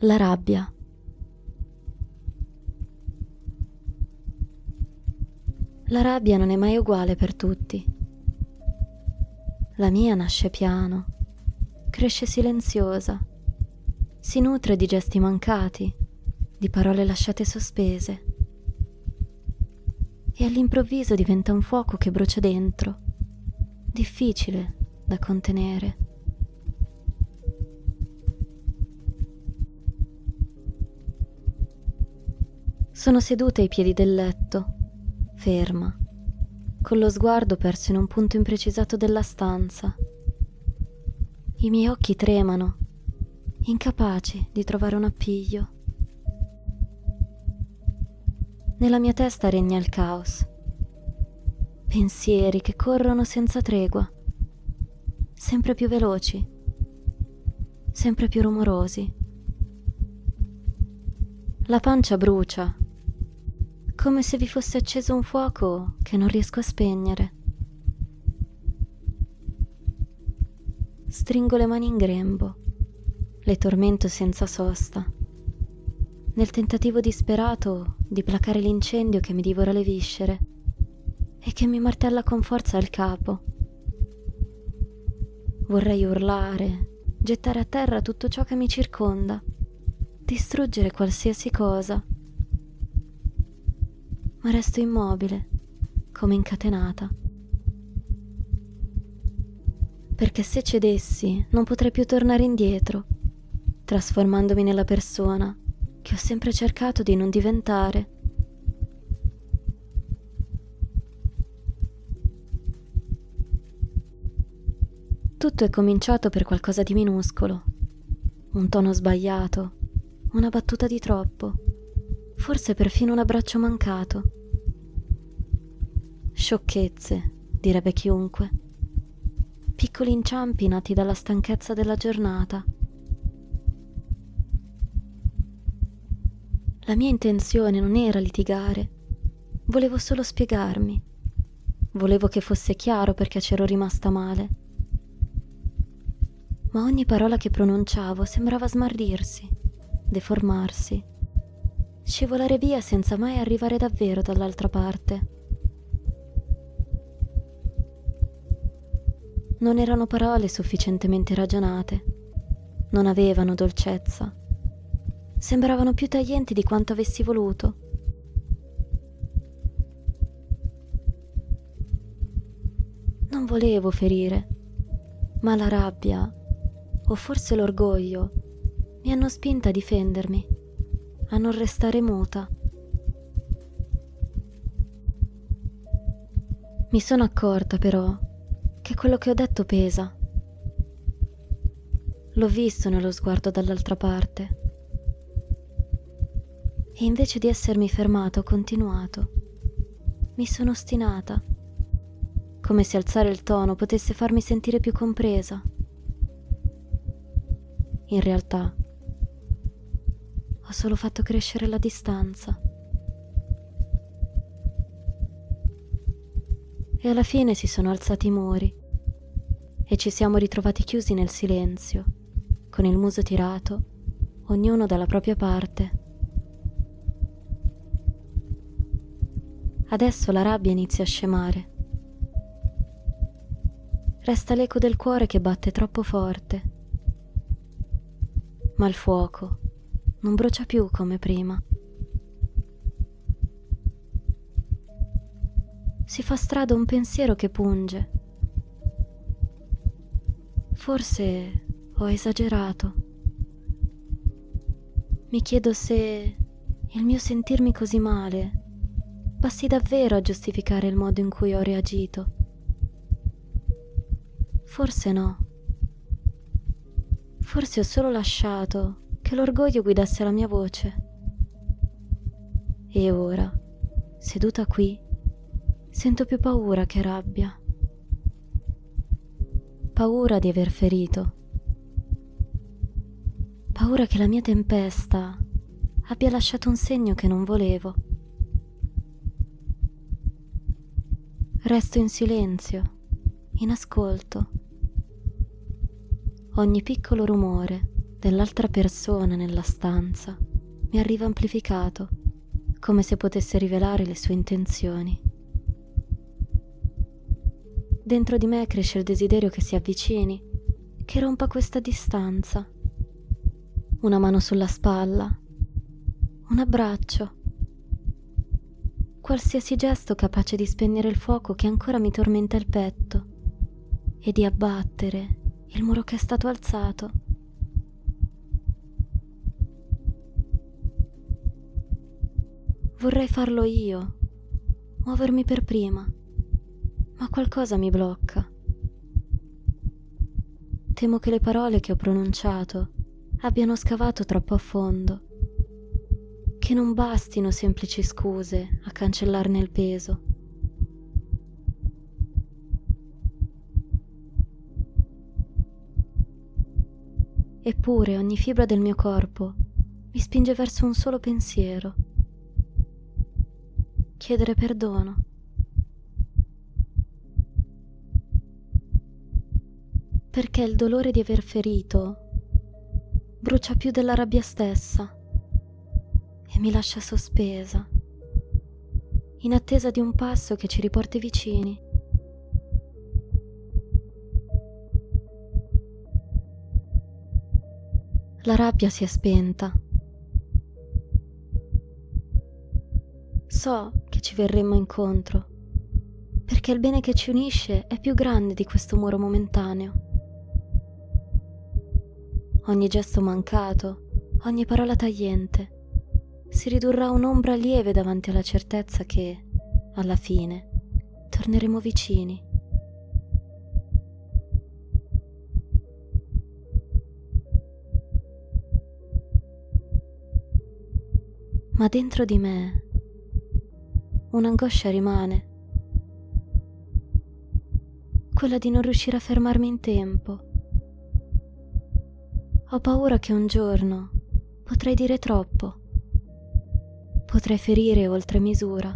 La rabbia. La rabbia non è mai uguale per tutti. La mia nasce piano, cresce silenziosa, si nutre di gesti mancati, di parole lasciate sospese e all'improvviso diventa un fuoco che brucia dentro, difficile da contenere. Sono seduta ai piedi del letto, ferma, con lo sguardo perso in un punto imprecisato della stanza. I miei occhi tremano, incapaci di trovare un appiglio. Nella mia testa regna il caos. Pensieri che corrono senza tregua, sempre più veloci, sempre più rumorosi. La pancia brucia, come se vi fosse acceso un fuoco che non riesco a spegnere. Stringo le mani in grembo, le tormento senza sosta, nel tentativo disperato di placare l'incendio che mi divora le viscere e che mi martella con forza il capo. Vorrei urlare, gettare a terra tutto ciò che mi circonda, distruggere qualsiasi cosa, ma resto immobile, come incatenata. Perché se cedessi non potrei più tornare indietro, trasformandomi nella persona che ho sempre cercato di non diventare. Tutto è cominciato per qualcosa di minuscolo, un tono sbagliato, una battuta di troppo, forse perfino un abbraccio mancato. Sciocchezze, direbbe chiunque. Piccoli inciampi nati dalla stanchezza della giornata. La mia intenzione non era litigare, volevo solo spiegarmi. Volevo che fosse chiaro perché c'ero rimasta male. Ma ogni parola che pronunciavo sembrava smarrirsi, deformarsi, scivolare via senza mai arrivare davvero dall'altra parte. Non erano parole sufficientemente ragionate, non avevano dolcezza, sembravano più taglienti di quanto avessi voluto. Non volevo ferire, ma la rabbia, o forse l'orgoglio, mi hanno spinta a difendermi, a non restare muta. Mi sono accorta però che quello che ho detto pesa. L'ho visto nello sguardo dall'altra parte. E invece di essermi fermata ho continuato. Mi sono ostinata, come se alzare il tono potesse farmi sentire più compresa. In realtà, ho solo fatto crescere la distanza. E alla fine si sono alzati i muri e ci siamo ritrovati chiusi nel silenzio, con il muso tirato, ognuno dalla propria parte. Adesso la rabbia inizia a scemare. Resta l'eco del cuore che batte troppo forte. Ma il fuoco non brucia più come prima. Si fa strada un pensiero che punge. Forse ho esagerato. Mi chiedo se il mio sentirmi così male basti davvero a giustificare il modo in cui ho reagito. Forse no. Forse ho solo lasciato che l'orgoglio guidasse la mia voce. E ora, seduta qui, sento più paura che rabbia. Paura di aver ferito. Paura che la mia tempesta abbia lasciato un segno che non volevo. Resto in silenzio, in ascolto. Ogni piccolo rumore dell'altra persona nella stanza mi arriva amplificato, come se potesse rivelare le sue intenzioni. Dentro di me cresce il desiderio che si avvicini, che rompa questa distanza. Una mano sulla spalla, un abbraccio, qualsiasi gesto capace di spegnere il fuoco che ancora mi tormenta il petto e di abbattere il muro che è stato alzato. Vorrei farlo io, muovermi per prima, ma qualcosa mi blocca. Temo che le parole che ho pronunciato abbiano scavato troppo a fondo, che non bastino semplici scuse a cancellarne il peso. Eppure ogni fibra del mio corpo mi spinge verso un solo pensiero: chiedere perdono. Perché il dolore di aver ferito brucia più della rabbia stessa e mi lascia sospesa, in attesa di un passo che ci riporti vicini. La rabbia si è spenta. So che ci verremo incontro, perché il bene che ci unisce è più grande di questo muro momentaneo. Ogni gesto mancato, ogni parola tagliente, si ridurrà a un'ombra lieve davanti alla certezza che, alla fine, torneremo vicini. Ma dentro di me un'angoscia rimane, quella di non riuscire a fermarmi in tempo. Ho paura che un giorno potrei dire troppo, potrei ferire oltre misura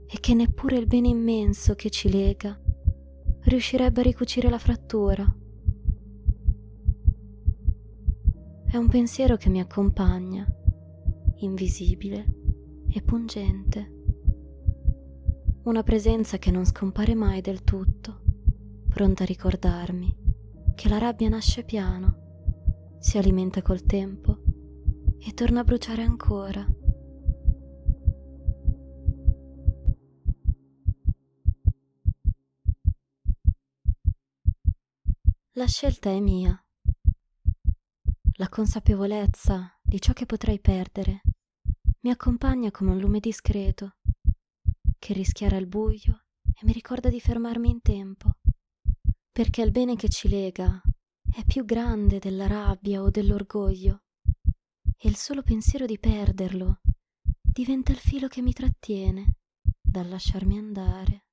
e che neppure il bene immenso che ci lega riuscirebbe a ricucire la frattura. È un pensiero che mi accompagna, invisibile e pungente. Una presenza che non scompare mai del tutto, pronta a ricordarmi che la rabbia nasce piano, si alimenta col tempo e torna a bruciare ancora. La scelta è mia. La consapevolezza di ciò che potrei perdere mi accompagna come un lume discreto che rischiara il buio e mi ricorda di fermarmi in tempo, perché il bene che ci lega è più grande della rabbia o dell'orgoglio e il solo pensiero di perderlo diventa il filo che mi trattiene dal lasciarmi andare.